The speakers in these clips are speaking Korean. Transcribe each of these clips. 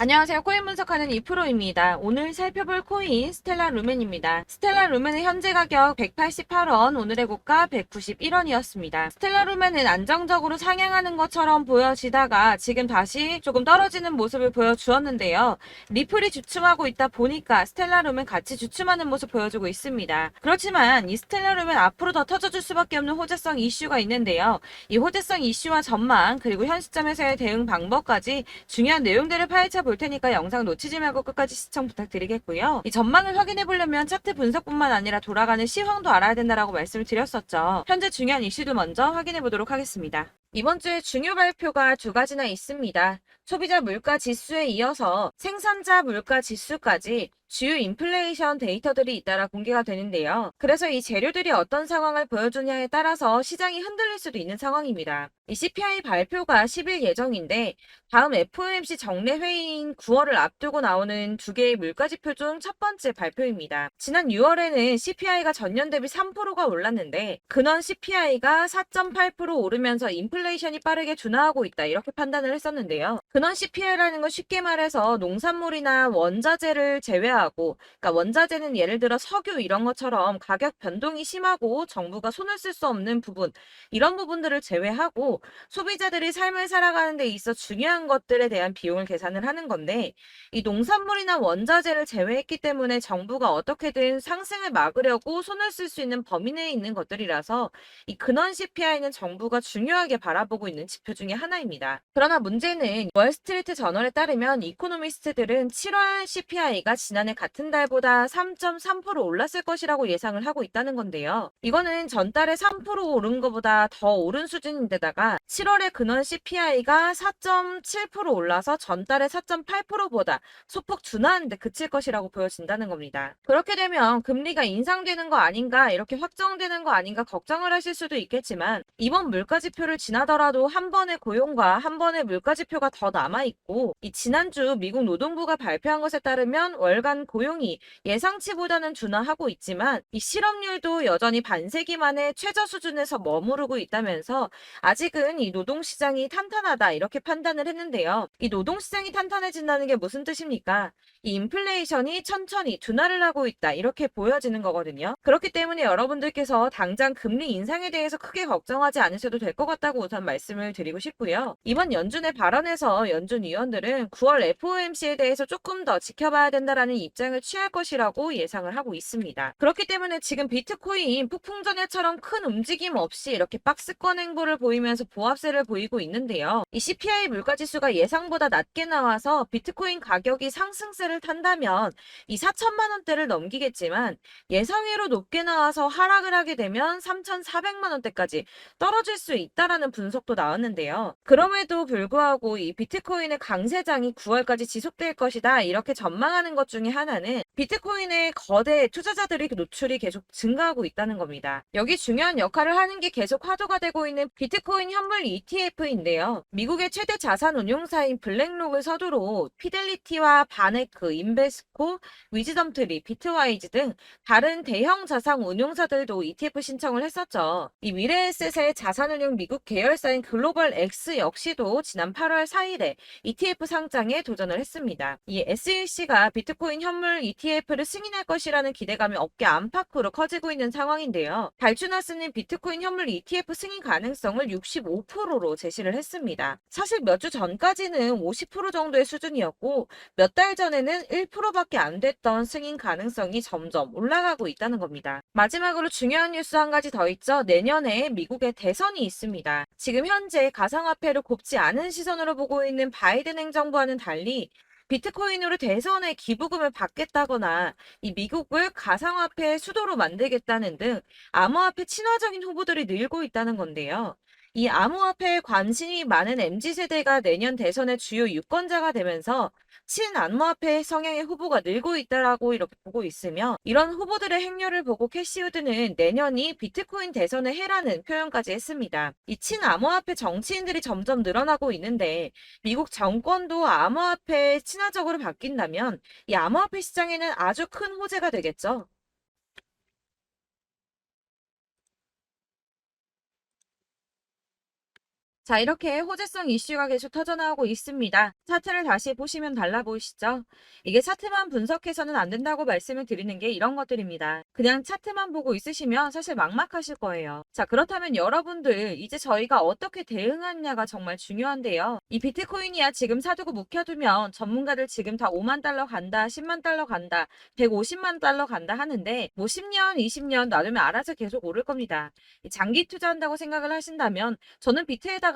안녕하세요. 코인 분석하는 이프로입니다. 오늘 살펴볼 코인 스텔라 루멘입니다. 스텔라 루멘의 현재 가격 188원, 오늘의 고가 191원이었습니다. 스텔라 루멘은 안정적으로 상향하는 것처럼 보여지다가 지금 다시 조금 떨어지는 모습을 보여주었는데요. 리플이 주춤하고 있다 보니까 스텔라 루멘 같이 주춤하는 모습 보여주고 있습니다. 그렇지만 이 스텔라 루멘 앞으로 더 터져줄 수밖에 없는 호재성 이슈가 있는데요. 이 호재성 이슈와 전망 그리고 현 시점에서의 대응 방법까지 중요한 내용들을 파헤쳐 볼 테니까 영상 놓치지 말고 끝까지 시청 부탁드리겠고요. 이 전망을 확인해 보려면 차트 분석뿐만 아니라 돌아가는 시황도 알아야 된다라고 말씀을 드렸었죠. 현재 중요한 이슈도 먼저 확인해 보도록 하겠습니다. 이번 주에 중요 발표가 두 가지나 있습니다. 소비자 물가 지수에 이어서 생산자 물가 지수까지 주요 인플레이션 데이터들이 잇따라 공개가 되는데요. 그래서 이 재료들이 어떤 상황을 보여주냐에 따라서 시장이 흔들릴 수도 있는 상황입니다. 이 CPI 발표가 10일 예정인데 다음 FOMC 정례 회의인 9월을 앞두고 나오는 두 개의 물가 지표 중 첫 번째 발표입니다. 지난 6월에는 CPI가 전년 대비 3%가 올랐는데 근원 CPI가 4.8% 오르면서 인플레이션이 빠르게 둔화하고 있다 이렇게 판단을 했었는데요. 근원 CPI라는 건 쉽게 말해서 농산물이나 원자재를 제외하고 그러니까 원자재는 예를 들어 석유 이런 것처럼 가격 변동이 심하고 정부가 손을 쓸 수 없는 부분 이런 부분들을 제외하고 소비자들이 삶을 살아가는 데 있어 중요한 것들에 대한 비용을 계산을 하는 건데 이 농산물이나 원자재를 제외했기 때문에 정부가 어떻게든 상승을 막으려고 손을 쓸 수 있는 범위 내에 있는 것들이라서 이 근원 CPI는 정부가 중요하게 바라보고 있는 지표 중에 하나입니다. 그러나 문제는 월스트리트 저널에 따르면 이코노미스트들은 7월 CPI가 지난해 같은 달보다 3.3% 올랐을 것이라고 예상을 하고 있다는 건데요. 이거는 전달에 3% 오른 것보다 더 오른 수준인데다가 7월의 근원 CPI가 4.7% 올라서 전달의 4.8%보다 소폭 둔화하는 데 그칠 것이라고 보여진다는 겁니다. 그렇게 되면 금리가 인상되는 거 아닌가 이렇게 확정되는 거 아닌가 걱정을 하실 수도 있겠지만 이번 물가지표를 지나더라도 한 번의 고용과 한 번의 물가지표가 더 남아있고 이 지난주 미국 노동부가 발표한 것에 따르면 월간 고용이 예상치보다는 둔화하고 있지만 이 실업률도 여전히 반세기 만에 최저 수준에서 머무르고 있다면서 아직은 이 노동시장이 탄탄하다 이렇게 판단을 했는데요. 이 노동시장이 탄탄해진다는 게 무슨 뜻입니까? 이 인플레이션이 천천히 둔화를 하고 있다 이렇게 보여지는 거거든요. 그렇기 때문에 여러분들께서 당장 금리 인상에 대해서 크게 걱정하지 않으셔도 될 것 같다고 우선 말씀을 드리고 싶고요. 이번 연준의 발언에서 연준 위원들은 9월 FOMC에 대해서 조금 더 지켜봐야 된다라는 입장을 취할 것이라고 예상을 하고 있습니다. 그렇기 때문에 지금 비트코인 폭풍 전야처럼 큰 움직임 없이 이렇게 박스권 행보를 보이면서 보합세를 보이고 있는데요. 이 CPI 물가지수가 예상보다 낮게 나와서 비트코인 가격이 상승세를 탄다면 이 4천만 원대를 넘기겠지만 예상외로 높게 나와서 하락을 하게 되면 3,400만 원대까지 떨어질 수 있다라는 분석도 나왔는데요. 그럼에도 불구하고 이 비트코인의 강세장이 9월까지 지속될 것이다 이렇게 전망하는 것 중에 하나는 비트코인의 거대 투자자들이 노출이 계속 증가하고 있다는 겁니다. 여기 중요한 역할을 하는 게 계속 화두가 되고 있는 비트코인 현물 ETF인데요. 미국의 최대 자산 운용사인 블랙록을 서두로 피델리티와 바네크, 인베스코, 위즈덤트리, 비트와이즈 등 다른 대형 자산 운용사들도 ETF 신청을 했었죠. 이 미래에셋의 자산운용 미국 계열사인 글로벌 X 역시도 지난 8월 4일에 ETF 상장에 도전을 했습니다. 이 SEC가 비트코인 현물 ETF를 승인할 것이라는 기대감이 업계 안팎으로 커지고 있는 상황인데요. 발주나스는 비트코인 현물 ETF 승인 가능성을 65%로 제시를 했습니다. 사실 몇 주 전까지는 50% 정도의 수준이었고 몇 달 전에는 1%밖에 안 됐던 승인 가능성이 점점 올라가고 있다는 겁니다. 마지막으로 중요한 뉴스 한 가지 더 있죠. 내년에 미국의 대선이 있습니다. 지금 현재 가상화폐를 곱지 않은 시선으로 보고 있는 바이든 행정부와는 달리 비트코인으로 대선에 기부금을 받겠다거나 이 미국을 가상화폐의 수도로 만들겠다는 등 암호화폐 친화적인 후보들이 늘고 있다는 건데요. 이 암호화폐에 관심이 많은 MZ세대가 내년 대선의 주요 유권자가 되면서 친암호화폐 성향의 후보가 늘고 있다라고 이렇게 보고 있으며 이런 후보들의 행렬을 보고 캐시우드는 내년이 비트코인 대선의 해라는 표현까지 했습니다. 이 친암호화폐 정치인들이 점점 늘어나고 있는데 미국 정권도 암호화폐에 친화적으로 바뀐다면 이 암호화폐 시장에는 아주 큰 호재가 되겠죠. 자, 이렇게 호재성 이슈가 계속 터져나오고 있습니다. 차트를 다시 보시면 달라 보이시죠? 이게 차트만 분석해서는 안 된다고 말씀을 드리는 게 이런 것들입니다. 그냥 차트만 보고 있으시면 사실 막막하실 거예요. 자, 그렇다면 여러분들 이제 저희가 어떻게 대응하느냐가 정말 중요한데요. 이 비트코인이야 지금 사두고 묵혀두면 전문가들 지금 다 5만 달러 간다, 10만 달러 간다, 150만 달러 간다 하는데 뭐 10년, 20년 놔두면 알아서 계속 오를 겁니다. 장기 투자한다고 생각을 하신다면 저는 비트에다가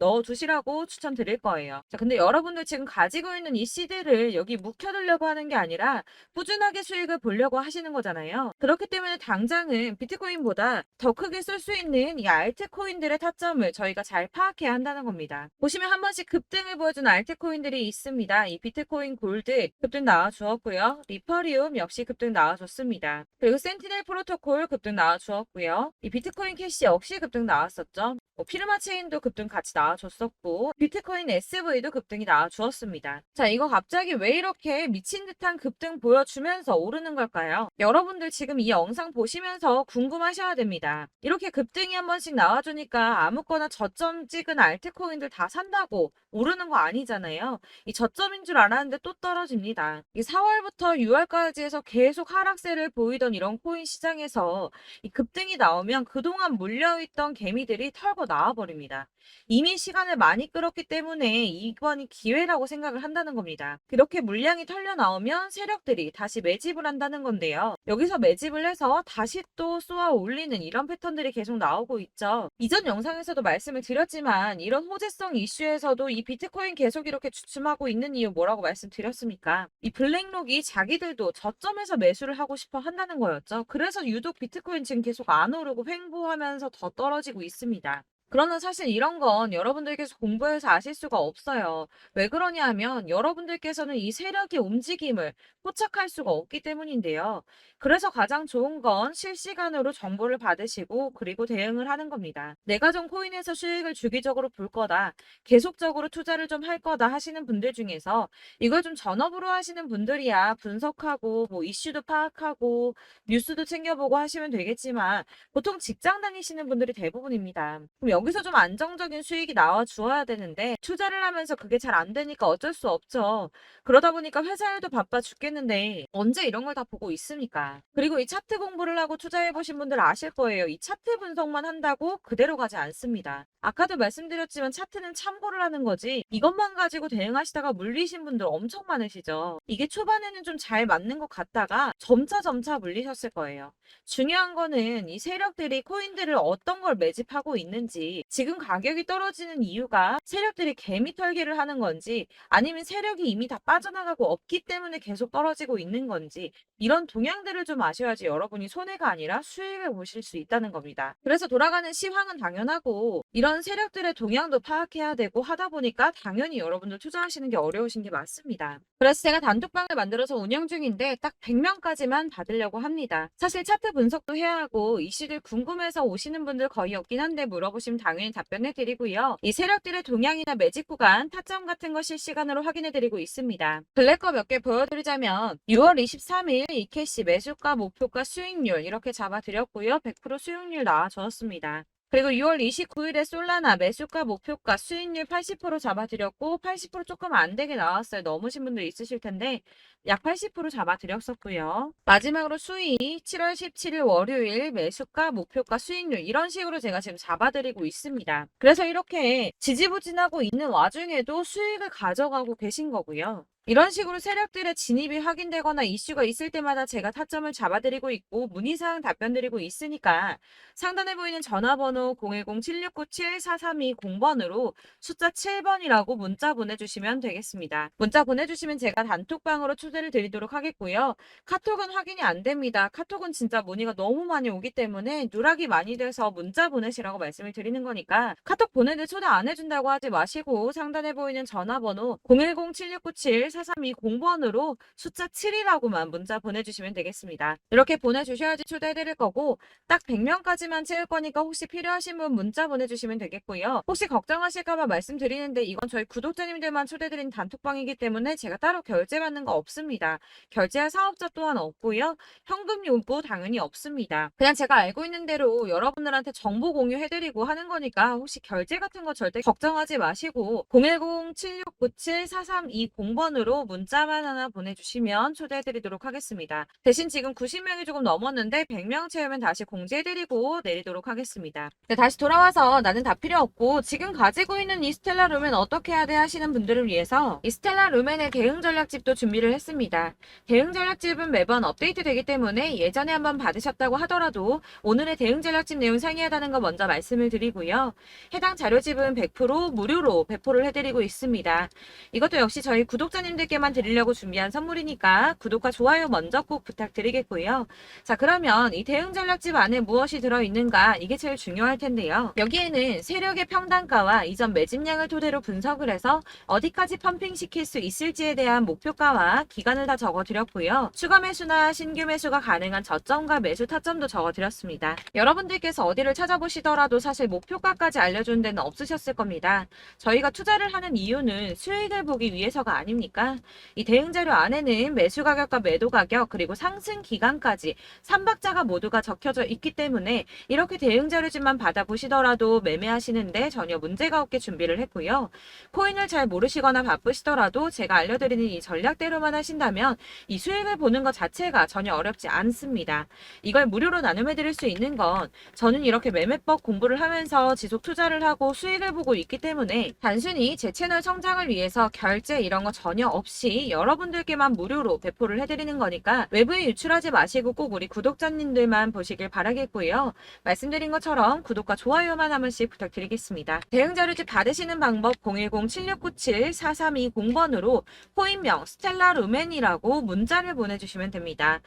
넣어두시라고 추천드릴 거예요. 자, 근데 여러분들 지금 가지고 있는 이 CD를 여기 묵혀두려고 하는 게 아니라 꾸준하게 수익을 보려고 하시는 거잖아요. 그렇기 때문에 당장은 비트코인보다 더 크게 쓸 수 있는 이 알트코인들의 타점을 저희가 잘 파악해야 한다는 겁니다. 보시면 한 번씩 급등을 보여준 알트코인들이 있습니다. 이 비트코인 골드 급등 나와주었고요. 리퍼리움 역시 급등 나와줬습니다. 그리고 센티넬 프로토콜 급등 나와주었고요. 이 비트코인 캐시 역시 급등 나왔었죠. 피르마 체인도 급등 같이 나와줬었고 비트코인 SV도 급등이 나와주었습니다. 자, 이거 갑자기 왜 이렇게 미친 듯한 급등 보여주면서 오르는 걸까요? 여러분들 지금 이 영상 보시면서 궁금하셔야 됩니다. 이렇게 급등이 한 번씩 나와주니까 아무거나 저점 찍은 알트코인들 다 산다고 오르는 거 아니잖아요. 이 저점인 줄 알았는데 또 떨어집니다. 이 4월부터 6월까지 해서 계속 하락세를 보이던 이런 코인 시장에서 이 급등이 나오면 그동안 물려있던 개미들이 털고 나와버립니다. 이미 시간을 많이 끌었기 때문에 이번이 기회라고 생각을 한다는 겁니다. 그렇게 물량이 털려 나오면 세력들이 다시 매집을 한다는 건데요. 여기서 매집을 해서 다시 또 쏘아 올리는 이런 패턴들이 계속 나오고 있죠. 이전 영상에서도 말씀을 드렸지만 이런 호재성 이슈에서도 이 비트코인 계속 이렇게 주춤하고 있는 이유 뭐라고 말씀드렸습니까? 이 블랙록이 자기들도 저점에서 매수를 하고 싶어 한다는 거였죠. 그래서 유독 비트코인 지금 계속 안 오르고 횡보하면서 더 떨어지고 있습니다. 그러나 사실 이런 건 여러분들께서 공부해서 아실 수가 없어요. 왜 그러냐 하면 여러분들께서는 이 세력의 움직임을 포착할 수가 없기 때문인데요. 그래서 가장 좋은 건 실시간으로 정보를 받으시고 그리고 대응을 하는 겁니다. 내가 좀 코인에서 수익을 주기적으로 볼 거다. 계속적으로 투자를 좀 할 거다 하시는 분들 중에서 이걸 좀 전업으로 하시는 분들이야 분석하고 뭐 이슈도 파악하고 뉴스도 챙겨보고 하시면 되겠지만 보통 직장 다니시는 분들이 대부분입니다. 그럼 여기서 좀 안정적인 수익이 나와 주어야 되는데 투자를 하면서 그게 잘 안 되니까 어쩔 수 없죠. 그러다 보니까 회사 일도 바빠 죽겠는데 언제 이런 걸 다 보고 있습니까? 그리고 이 차트 공부를 하고 투자해 보신 분들 아실 거예요. 이 차트 분석만 한다고 그대로 가지 않습니다. 아까도 말씀드렸지만 차트는 참고를 하는 거지 이것만 가지고 대응하시다가 물리신 분들 엄청 많으시죠. 이게 초반에는 좀 잘 맞는 것 같다가 점차 물리셨을 거예요. 중요한 거는 이 세력들이 코인들을 어떤 걸 매집하고 있는지 지금 가격이 떨어지는 이유가 세력들이 개미 털기를 하는 건지 아니면 세력이 이미 다 빠져나가고 없기 때문에 계속 떨어지고 있는 건지 이런 동향들을 좀 아셔야지 여러분이 손해가 아니라 수익을 보실 수 있다는 겁니다. 그래서 돌아가는 시황은 당연하고 이런 세력들의 동향도 파악해야 되고 하다 보니까 당연히 여러분들 투자하시는 게 어려우신 게 맞습니다. 그래서 제가 단톡방을 만들어서 운영 중인데 딱 100명까지만 받으려고 합니다. 사실 차트 분석도 해야 하고 이슈들 궁금해서 오시는 분들 거의 없긴 한데 물어보시면 당연히 답변해 드리고요. 이 세력들의 동향이나 매직 구간, 타점 같은 거 실시간으로 확인해 드리고 있습니다. 블랙거 몇 개 보여드리자면 6월 23일 이캐시 매수가, 목표가, 수익률 이렇게 잡아드렸고요. 100% 수익률 나와줬습니다. 그리고 6월 29일에 솔라나 매수가, 목표가, 수익률 80% 잡아드렸고 80% 조금 안 되게 나왔어요. 넘으신 분들 있으실 텐데 약 80% 잡아드렸었고요. 마지막으로 수익 7월 17일 월요일 매수가, 목표가, 수익률 이런 식으로 제가 지금 잡아드리고 있습니다. 그래서 이렇게 지지부진하고 있는 와중에도 수익을 가져가고 계신 거고요. 이런 식으로 세력들의 진입이 확인되거나 이슈가 있을 때마다 제가 타점을 잡아드리고 있고 문의사항 답변드리고 있으니까 상단에 보이는 전화번호 010-7697-4320번으로 숫자 7번이라고 문자 보내주시면 되겠습니다. 문자 보내주시면 제가 단톡방으로 초대를 드리도록 하겠고요. 카톡은 확인이 안 됩니다. 카톡은 진짜 문의가 너무 많이 오기 때문에 누락이 많이 돼서 문자 보내시라고 말씀을 드리는 거니까 카톡 보내는데 초대 안 해준다고 하지 마시고 상단에 보이는 전화번호 010-7697 432-0번으로 숫자 7이라고만 문자 보내주시면 되겠습니다. 이렇게 보내주셔야지 초대해드릴 거고 딱 100명까지만 채울 거니까 혹시 필요하신 분 문자 보내주시면 되겠고요. 혹시 걱정하실까봐 말씀드리는데 이건 저희 구독자님들만 초대드린 단톡방이기 때문에 제가 따로 결제받는 거 없습니다. 결제할 사업자 또한 없고요. 현금 요구 당연히 없습니다. 그냥 제가 알고 있는 대로 여러분들한테 정보 공유해드리고 하는 거니까 혹시 결제 같은 거 절대 걱정하지 마시고 010-7697-4320번으로 문자만 하나 보내주시면 초대해드리도록 하겠습니다. 대신 지금 90명이 조금 넘었는데 100명 채우면 다시 공지해드리고 내리도록 하겠습니다. 네, 다시 돌아와서 나는 다 필요 없고 지금 가지고 있는 이 스텔라 루멘 어떻게 해야 돼 하시는 분들을 위해서 이 스텔라 루멘의 대응 전략집도 준비를 했습니다. 대응 전략집은 매번 업데이트 되기 때문에 예전에 한번 받으셨다고 하더라도 오늘의 대응 전략집 내용 상이하다는 거 먼저 말씀을 드리고요. 해당 자료집은 100% 무료로 배포를 해드리고 있습니다. 이것도 역시 저희 구독자님들께만 드리려고 준비한 선물이니까 구독과 좋아요 먼저 꼭 부탁드리겠고요. 자, 그러면 이 대응 전략집 안에 무엇이 들어있는가 이게 제일 중요할 텐데요. 여기에는 세력의 평단가와 이전 매집량을 토대로 분석을 해서 어디까지 펌핑시킬 수 있을지에 대한 목표가와 기간을 다 적어드렸고요. 추가 매수나 신규 매수가 가능한 저점과 매수 타점도 적어드렸습니다. 여러분들께서 어디를 찾아보시더라도 사실 목표가까지 알려주는 데는 없으셨을 겁니다. 저희가 투자를 하는 이유는 수익을 보기 위해서가 아닙니까? 이 대응 자료 안에는 매수 가격과 매도 가격 그리고 상승 기간까지 3박자가 모두가 적혀져 있기 때문에 이렇게 대응 자료집만 받아보시더라도 매매하시는데 전혀 문제가 없게 준비를 했고요. 코인을 잘 모르시거나 바쁘시더라도 제가 알려드리는 이 전략대로만 하신다면 이 수익을 보는 것 자체가 전혀 어렵지 않습니다. 이걸 무료로 나눔해드릴 수 있는 건 저는 이렇게 매매법 공부를 하면서 지속 투자를 하고 수익을 보고 있기 때문에 단순히 제 채널 성장을 위해서 결제 이런 거 전혀 없이 여러분들께만 무료로 배포를 해드리는 거니까 외부에 유출하지 마시고 꼭 우리 구독자님들만 보시길 바라겠고요. 말씀드린 것처럼 구독과 좋아요만 한 번씩 부탁드리겠습니다. 대응 자료집 받으시는 방법 010-7697-4320번으로 코인명 스텔라 루멘이라고 문자를 보내주시면 됩니다.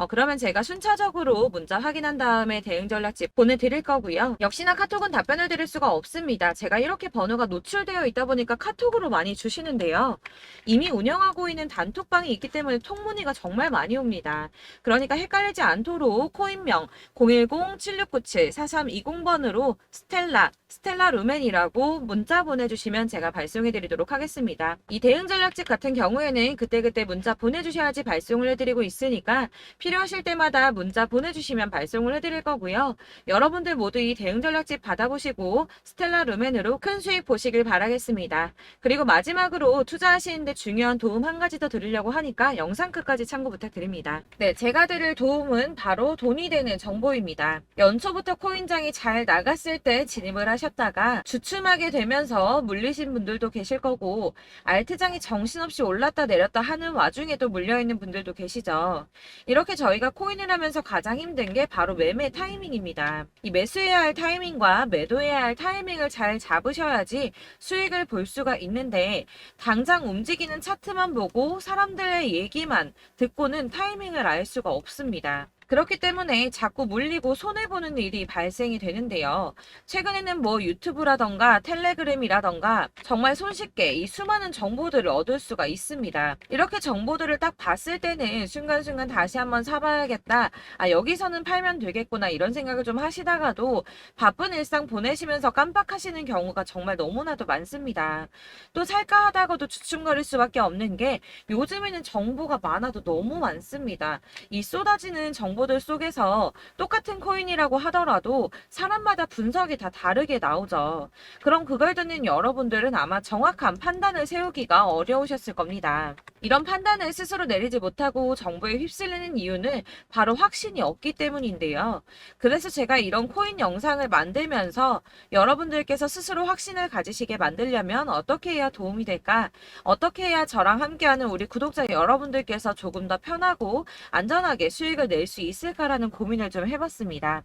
그러면 제가 순차적으로 문자 확인한 다음에 대응 전략집 보내드릴 거고요. 역시나 카톡은 답변을 드릴 수가 없습니다. 제가 이렇게 번호가 노출되어 있다 보니까 카톡으로 많이 주시는데요. 이미 운영하고 있는 단톡방이 있기 때문에 통문의가 정말 많이 옵니다. 그러니까 헷갈리지 않도록 코인명 010-7697-4320번으로 스텔라 루멘이라고 문자 보내주시면 제가 발송해드리도록 하겠습니다. 이 대응 전략집 같은 경우에는 그때그때 문자 보내주셔야지 발송을 해드리고 있으니까 필요하실 때마다 문자 보내주시면 발송을 해드릴 거고요. 여러분들 모두 이 대응 전략집 받아보시고 스텔라 루멘으로 큰 수익 보시길 바라겠습니다. 그리고 마지막으로 투자하시는데 중요한 도움 한 가지 더 드리려고 하니까 영상 끝까지 참고 부탁드립니다. 네, 제가 드릴 도움은 바로 돈이 되는 정보입니다. 연초부터 코인장이 잘 나갔을 때 진입을 하셨다가 주춤하게 되면서 물리신 분들도 계실 거고 알트장이 정신없이 올랐다 내렸다 하는 와중에도 물려있는 분들도 계시죠. 이렇게 저희가 코인을 하면서 가장 힘든 게 바로 매매 타이밍입니다. 이 매수해야 할 타이밍과 매도해야 할 타이밍을 잘 잡으셔야지 수익을 볼 수가 있는데 당장 움직이는 차트만 보고 사람들의 얘기만 듣고는 타이밍을 알 수가 없습니다. 그렇기 때문에 자꾸 물리고 손해보는 일이 발생이 되는데요. 최근에는 뭐 유튜브라던가 텔레그램이라던가 정말 손쉽게 이 수많은 정보들을 얻을 수가 있습니다. 이렇게 정보들을 딱 봤을 때는 순간순간 다시 한번 사봐야겠다. 여기서는 팔면 되겠구나 이런 생각을 좀 하시다가도 바쁜 일상 보내시면서 깜빡하시는 경우가 정말 너무나도 많습니다. 또 살까 하다가도 주춤거릴 수밖에 없는 게 요즘에는 정보가 많아도 너무 많습니다. 이 쏟아지는 정보들 속에서 똑같은 코인이라고 하더라도 사람마다 분석이 다 다르게 나오죠. 그럼 그걸 듣는 여러분들은 아마 정확한 판단을 세우기가 어려우셨을 겁니다. 이런 판단을 스스로 내리지 못하고 정보에 휩쓸리는 이유는 바로 확신이 없기 때문인데요. 그래서 제가 이런 코인 영상을 만들면서 여러분들께서 스스로 확신을 가지시게 만들려면 어떻게 해야 도움이 될까? 어떻게 해야 저랑 함께하는 우리 구독자 여러분들께서 조금 더 편하고 안전하게 수익을 낼 수 수 있을까라는 고민을 좀 해봤습니다.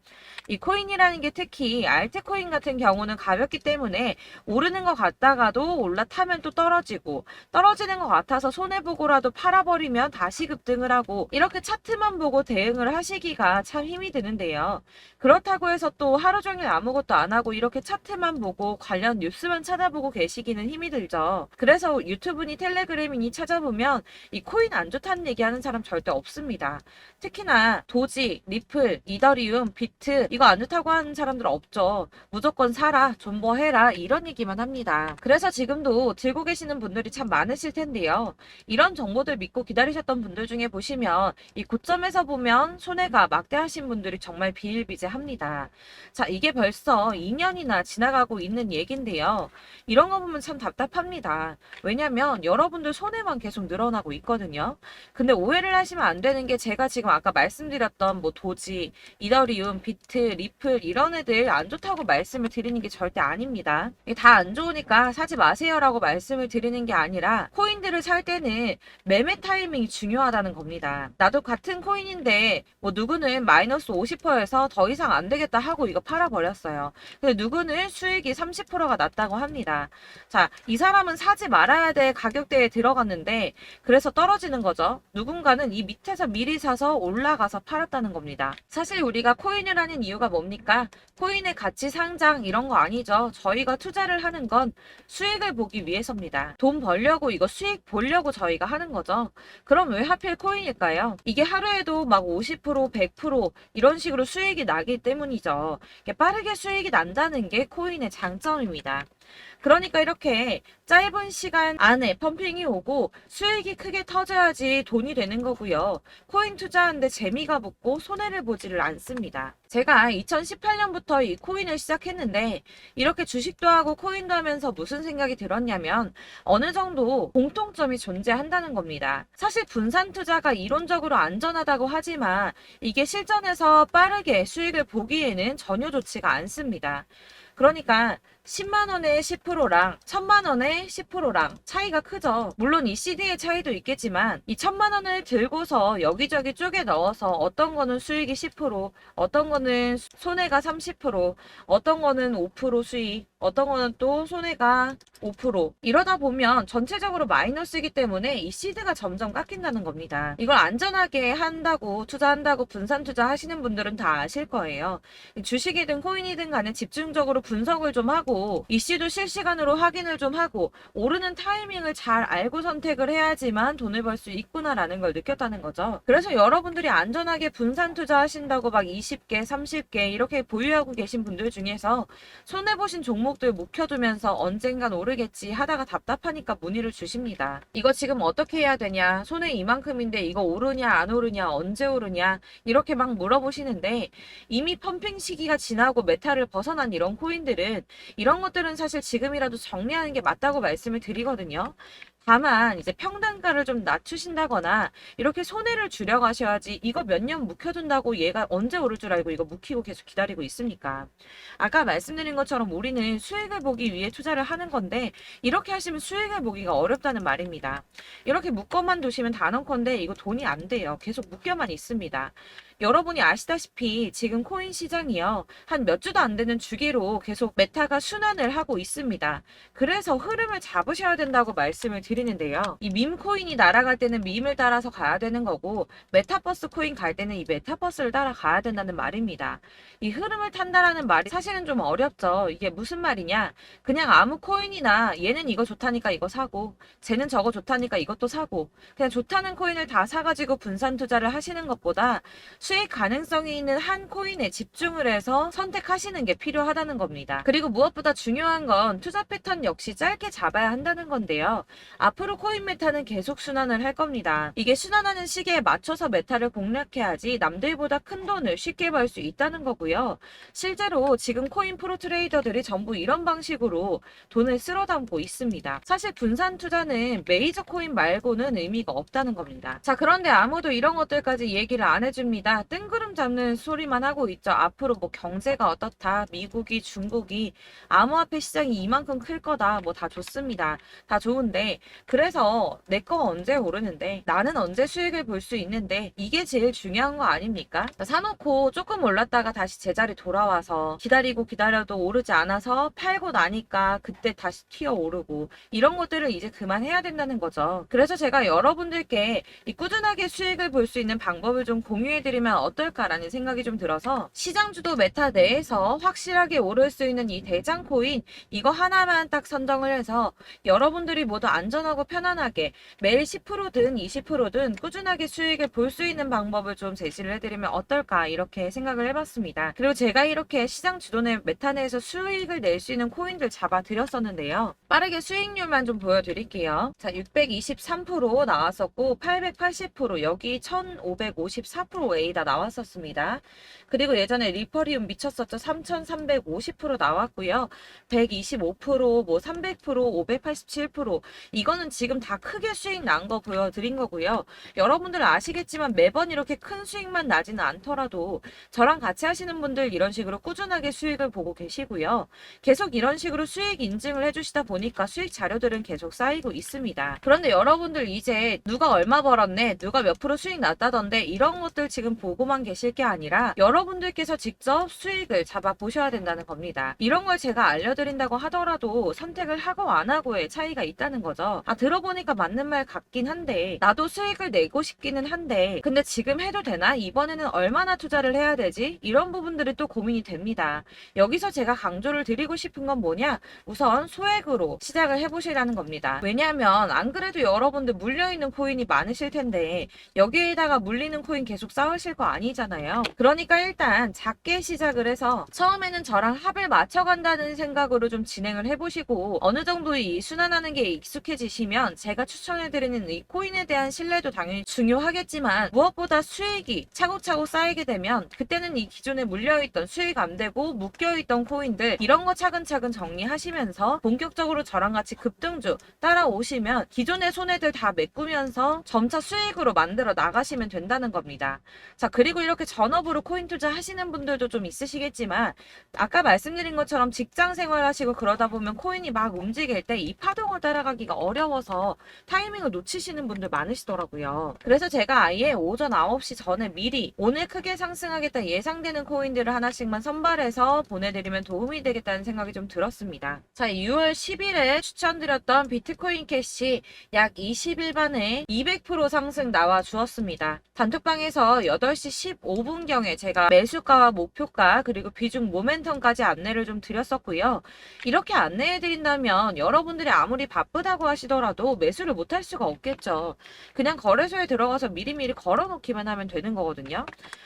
이 코인이라는 게 특히 알트코인 같은 경우는 가볍기 때문에 오르는 것 같다가도 올라타면 또 떨어지고, 떨어지는 것 같아서 손해보고라도 팔아버리면 다시 급등을 하고, 이렇게 차트만 보고 대응을 하시기가 참 힘이 드는데요. 그렇다고 해서 또 하루 종일 아무것도 안 하고 이렇게 차트만 보고 관련 뉴스만 찾아보고 계시기는 힘이 들죠. 그래서 유튜브니 텔레그램이니 찾아보면 이 코인 안 좋다는 얘기하는 사람 절대 없습니다. 특히나 도지, 리플, 이더리움, 비트 이거 안 좋다고 하는 사람들 없죠. 무조건 사라, 존버해라 이런 얘기만 합니다. 그래서 지금도 들고 계시는 분들이 참 많으실 텐데요. 이런 정보들 믿고 기다리셨던 분들 중에 보시면 이 고점에서 보면 손해가 막대하신 분들이 정말 비일비재합니다. 자, 이게 벌써 2년이나 지나가고 있는 얘긴데요. 이런 거 보면 참 답답합니다. 왜냐면 여러분들 손해만 계속 늘어나고 있거든요. 근데 오해를 하시면 안 되는 게 제가 지금 아까 말씀드렸던 뭐 도지, 이더리움, 비트, 리플 이런 애들 안 좋다고 말씀을 드리는 게 절대 아닙니다. 다 안 좋으니까 사지 마세요라고 말씀을 드리는 게 아니라 코인들을 살 때는 매매 타이밍이 중요하다는 겁니다. 나도 같은 코인인데 뭐 누구는 마이너스 50%에서 더 이상 안 되겠다 하고 이거 팔아버렸어요. 근데 누구는 수익이 30%가 났다고 합니다. 자, 이 사람은 사지 말아야 될 가격대에 들어갔는데 그래서 떨어지는 거죠. 누군가는 이 밑에서 미리 사서 올라가서 팔았다는 겁니다. 사실 우리가 코인을 하는 이유가 뭡니까? 코인의 가치 상장 이런 거 아니죠. 저희가 투자를 하는 건 수익을 보기 위해서입니다. 돈 벌려고 이거 수익 보려고 저희가 하는 거죠. 그럼 왜 하필 코인일까요? 이게 하루에도 막 50%, 100% 이런 식으로 수익이 나기 때문이죠. 빠르게 수익이 난다는 게 코인의 장점입니다. 그러니까 이렇게 짧은 시간 안에 펌핑이 오고 수익이 크게 터져야지 돈이 되는 거고요. 코인 투자하는데 재미가 붙고 손해를 보지를 않습니다. 제가 2018년부터 이 코인을 시작했는데 이렇게 주식도 하고 코인도 하면서 무슨 생각이 들었냐면 어느 정도 공통점이 존재한다는 겁니다. 사실 분산 투자가 이론적으로 안전하다고 하지만 이게 실전에서 빠르게 수익을 보기에는 전혀 좋지가 않습니다. 그러니까 10만 원의 10%랑 1000만 원의 10%랑 차이가 크죠. 물론 이 CD의 차이도 있겠지만 이 1000만 원을 들고서 여기저기 쪼개 넣어서 어떤 거는 수익이 10%, 어떤 거는 손해가 30%, 어떤 거는 5% 수익, 어떤 거는 또 손해가 5%. 이러다 보면 전체적으로 마이너스이기 때문에 이 시드가 점점 깎인다는 겁니다. 이걸 안전하게 한다고 투자한다고 분산 투자하시는 분들은 다 아실 거예요. 주식이든 코인이든 간에 집중적으로 분석을 좀 하고 이슈도 실시간으로 확인을 좀 하고 오르는 타이밍을 잘 알고 선택을 해야지만 돈을 벌 수 있구나라는 걸 느꼈다는 거죠. 그래서 여러분들이 안전하게 분산 투자하신다고 막 20개, 30개 이렇게 보유하고 계신 분들 중에서 손해보신 종목들 묵혀두면서 언젠간 오르겠지 하다가 답답하니까 문의를 주십니다. 이거 지금 어떻게 해야 되냐? 손해 이만큼인데 이거 오르냐 안 오르냐 언제 오르냐 이렇게 막 물어보시는데 이미 펌핑 시기가 지나고 메타를 벗어난 이런 코인들은 이런 것들은 사실 지금이라도 정리하는 게 맞다고 말씀을 드리거든요. 다만 이제 평단가를 좀 낮추신다거나 이렇게 손해를 줄여가셔야지 이거 몇 년 묵혀둔다고 얘가 언제 오를 줄 알고 이거 묵히고 계속 기다리고 있습니까? 아까 말씀드린 것처럼 우리는 수익을 보기 위해 투자를 하는 건데 이렇게 하시면 수익을 보기가 어렵다는 말입니다. 이렇게 묶어만 두시면 단언컨대 이거 돈이 안 돼요. 계속 묶여만 있습니다. 여러분이 아시다시피 지금 코인 시장이요. 한 몇 주도 안 되는 주기로 계속 메타가 순환을 하고 있습니다. 그래서 흐름을 잡으셔야 된다고 말씀을 드리는데요. 이 밈 코인이 날아갈 때는 밈을 따라서 가야 되는 거고 메타버스 코인 갈 때는 이 메타버스를 따라가야 된다는 말입니다. 이 흐름을 탄다라는 말이 사실은 좀 어렵죠. 이게 무슨 말이냐? 그냥 아무 코인이나 얘는 이거 좋다니까 이거 사고 쟤는 저거 좋다니까 이것도 사고 그냥 좋다는 코인을 다 사가지고 분산 투자를 하시는 것보다 수익 가능성이 있는 한 코인에 집중을 해서 선택하시는 게 필요하다는 겁니다. 그리고 무엇보다 중요한 건 투자 패턴 역시 짧게 잡아야 한다는 건데요. 앞으로 코인 메타는 계속 순환을 할 겁니다. 이게 순환하는 시기에 맞춰서 메타를 공략해야지 남들보다 큰 돈을 쉽게 벌 수 있다는 거고요. 실제로 지금 코인 프로 트레이더들이 전부 이런 방식으로 돈을 쓸어 담고 있습니다. 사실 분산 투자는 메이저 코인 말고는 의미가 없다는 겁니다. 자, 그런데 아무도 이런 것들까지 얘기를 안 해줍니다. 뜬구름 잡는 소리만 하고 있죠. 앞으로 뭐 경제가 어떻다, 미국이, 중국이, 암호화폐 시장이 이만큼 클 거다, 뭐 다 좋습니다. 다 좋은데 그래서 내 거 언제 오르는데 나는 언제 수익을 볼 수 있는데 이게 제일 중요한 거 아닙니까? 사놓고 조금 올랐다가 다시 제자리 돌아와서 기다리고 기다려도 오르지 않아서 팔고 나니까 그때 다시 튀어 오르고 이런 것들을 이제 그만해야 된다는 거죠. 그래서 제가 여러분들께 이 꾸준하게 수익을 볼 수 있는 방법을 좀 공유해드리면 어떨까라는 생각이 좀 들어서 시장주도 메타 내에서 확실하게 오를 수 있는 이 대장 코인 이거 하나만 딱 선정을 해서 여러분들이 모두 안전하고 편안하게 매일 10%든 20%든 꾸준하게 수익을 볼 수 있는 방법을 좀 제시를 해드리면 어떨까 이렇게 생각을 해봤습니다. 그리고 제가 이렇게 시장 주도내 메타 내에서 수익을 낼 수 있는 코인들 잡아드렸었는데요. 빠르게 수익률만 좀 보여드릴게요. 자, 623% 나왔었고 880% 여기 1554% A다 나왔었습니다. 그리고 예전에 리퍼리움 미쳤었죠. 3350% 나왔고요. 125%, 뭐 300%, 587% 이거는 지금 다 크게 수익 난 거 보여드린 거고요. 여러분들 아시겠지만 매번 이렇게 큰 수익만 나지는 않더라도 저랑 같이 하시는 분들 이런 식으로 꾸준하게 수익을 보고 계시고요. 계속 이런 식으로 수익 인증을 해주시다 보니까 수익 자료들은 계속 쌓이고 있습니다. 그런데 여러분들 이제 누가 얼마 벌었네, 누가 몇 프로 수익 났다던데 이런 것들 지금 보고만 계실 게 아니라 여러분들께서 직접 수익을 잡아 보셔야 된다는 겁니다. 이런 걸 제가 알려드린다고 하더라도 선택을 하고 안 하고의 차이가 있다는 거죠. 들어보니까 맞는 말 같긴 한데 나도 수익을 내고 싶기는 한데 근데 지금 해도 되나? 이번에는 얼마나 투자를 해야 되지? 이런 부분들이 또 고민이 됩니다. 여기서 제가 강조를 드리고 싶은 건 뭐냐? 우선 소액으로 시작을 해보시라는 겁니다. 왜냐하면 안 그래도 여러분들 물려있는 코인이 많으실 텐데 여기에다가 물리는 코인 계속 쌓으실 거 아니잖아요. 그러니까 일단 작게 시작을 해서 처음에는 저랑 합을 맞춰간다는 생각으로 좀 진행을 해보시고 어느 정도 이 순환하는 게 익숙해지시면 제가 추천해드리는 이 코인에 대한 신뢰도 당연히 중요하겠지만 무엇보다 수익이 차곡차곡 쌓이게 되면 그때는 이 기존에 물려있던 수익 안 되고 묶여있던 코인들 이런 거 차근차근 정리하시면서 본격적으로 저랑 같이 급등주 따라오시면 기존의 손해들 다 메꾸면서 점차 수익으로 만들어 나가시면 된다는 겁니다. 자, 그리고 이렇게 전업으로 코인 투자 하시는 분들도 좀 있으시겠지만 아까 말씀드린 것처럼 직장 생활하시고 그러다 보면 코인이 막 움직일 때 이 파동을 따라가기가 어려워서 타이밍을 놓치시는 분들 많으시더라고요. 그래서 제가 아예 오전 9시 전에 미리 오늘 크게 상승하겠다 예상되는 코인들을 하나씩만 선발해서 보내드리면 도움이 되겠다는 생각이 좀 들었습니다. 자, 6월 10일에 추천드렸던 비트코인 캐시 약 20일 만에 200% 상승 나와 주었습니다. 단톡방에서 8시 15분경에 제가 매수가와 목표가 그리고 비중 모멘텀까지 안내를 좀 드렸었고요. 이렇게 안내해드린다면 여러분들이 아무리 바쁘다고 하시더라도 매수를 못할 수가 없겠죠. 그냥 거래소에 들어가서 미리미리 걸어놓기만 하면 되는 거거든요.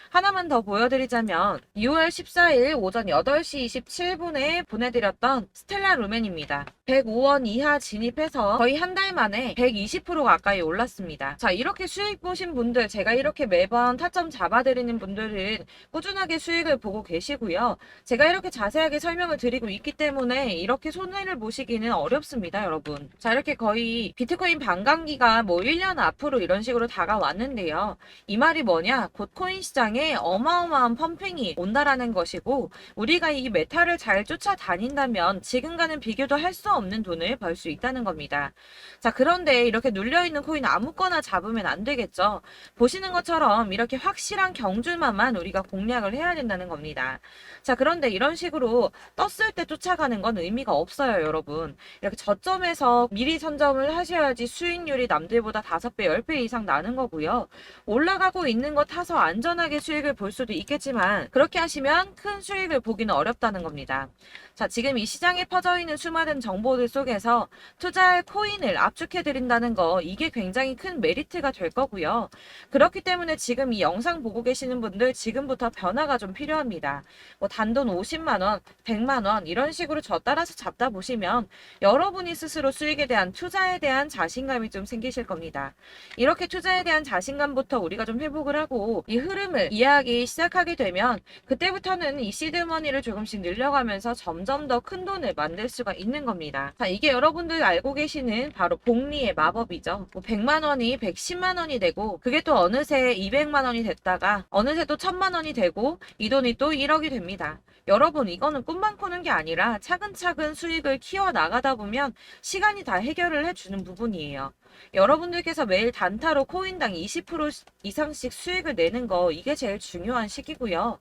하나만 더 보여드리자면 6월 14일 오전 8시 27분에 보내드렸던 스텔라 루멘입니다. 105원 이하 진입해서 거의 한 달 만에 120% 가까이 올랐습니다. 자, 이렇게 수익 보신 분들 제가 이렇게 매번 타점 잡아드리는 분들은 꾸준하게 수익을 보고 계시고요. 제가 이렇게 자세하게 설명을 드리고 있기 때문에 이렇게 손해를 보시기는 어렵습니다, 여러분. 자, 이렇게 거의 비트코인 반감기가 뭐 1년 앞으로 이런 식으로 다가왔는데요. 이 말이 뭐냐? 곧 코인 시장에 어마어마한 펌핑이 온다라는 것이고 우리가 이 메타를 잘 쫓아다닌다면 지금과는 비교도 할 수 없는 돈을 벌 수 있다는 겁니다. 자, 그런데 이렇게 눌려있는 코인 아무거나 잡으면 안 되겠죠. 보시는 것처럼 이렇게 확실한 경주만만 우리가 공략을 해야 된다는 겁니다. 자, 그런데 이런 식으로 떴을 때 쫓아가는 건 의미가 없어요, 여러분. 이렇게 저점에서 미리 선점을 하셔야지 수익률이 남들보다 5배, 10배 이상 나는 거고요. 올라가고 있는 거 타서 안전하게 수익을 볼 수도 있겠지만 그렇게 하시면 큰 수익을 보기는 어렵다는 겁니다. 자, 지금 이 시장에 퍼져 있는 수많은 정보들 속에서 투자할 코인을 압축해드린다는 거 이게 굉장히 큰 메리트가 될 거고요. 그렇기 때문에 지금 이 영상 보고 계시는 분들 지금부터 변화가 좀 필요합니다. 뭐 단돈 50만원, 100만원 이런 식으로 저 따라서 잡다 보시면 여러분이 스스로 수익에 대한 투자에 대한 자신감이 좀 생기실 겁니다. 이렇게 투자에 대한 자신감부터 우리가 좀 회복을 하고 이 흐름을 이해하기 시작하게 되면 그때부터는 이 시드머니를 조금씩 늘려가면서 점점 더 큰 돈을 만들 수가 있는 겁니다. 자, 이게 여러분들 알고 계시는 바로 복리의 마법이죠. 뭐 100만원이 110만원이 되고 그게 또 어느새 200만원이 됐다가 어느새 또 1000만원이 되고 이 돈이 또 1억이 됩니다. 여러분, 이거는 꿈만 꾸는 게 아니라 차근차근 수익을 키워 나가다 보면 시간이 다 해결을 해주는 부분이에요. 여러분들께서 매일 단타로 코인당 20% 이상씩 수익을 내는 거, 이게 제일 중요한 시기고요.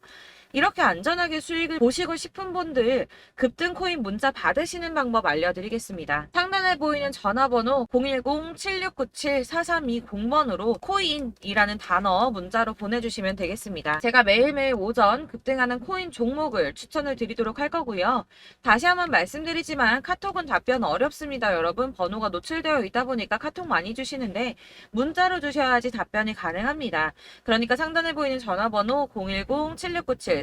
이렇게 안전하게 수익을 보시고 싶은 분들 급등 코인 문자 받으시는 방법 알려드리겠습니다. 상단에 보이는 전화번호 010-7697-4320번으로 코인이라는 단어 문자로 보내주시면 되겠습니다. 제가 매일매일 오전 급등하는 코인 종목을 추천을 드리도록 할 거고요. 다시 한번 말씀드리지만 카톡은 답변 어렵습니다. 여러분, 번호가 노출되어 있다 보니까 카톡 많이 주시는데 문자로 주셔야지 답변이 가능합니다. 그러니까 상단에 보이는 전화번호 010-7697-4320번으로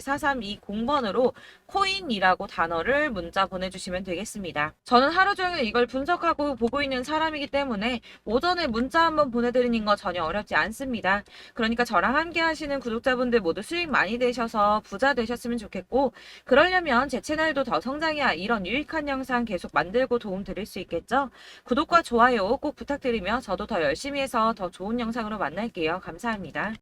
코인이라고 단어를 문자 보내주시면 되겠습니다. 저는 하루 종일 이걸 분석하고 보고 있는 사람이기 때문에 오전에 문자 한번 보내드리는 거 전혀 어렵지 않습니다. 그러니까 저랑 함께 하시는 구독자분들 모두 수익 많이 되셔서 부자 되셨으면 좋겠고, 그러려면 제 채널도 더 성장해야 이런 유익한 영상 계속 만들고 도움 드릴 수 있겠죠? 구독과 좋아요 꼭 부탁드리며 저도 더 열심히 해서 더 좋은 영상으로 만날게요. 감사합니다.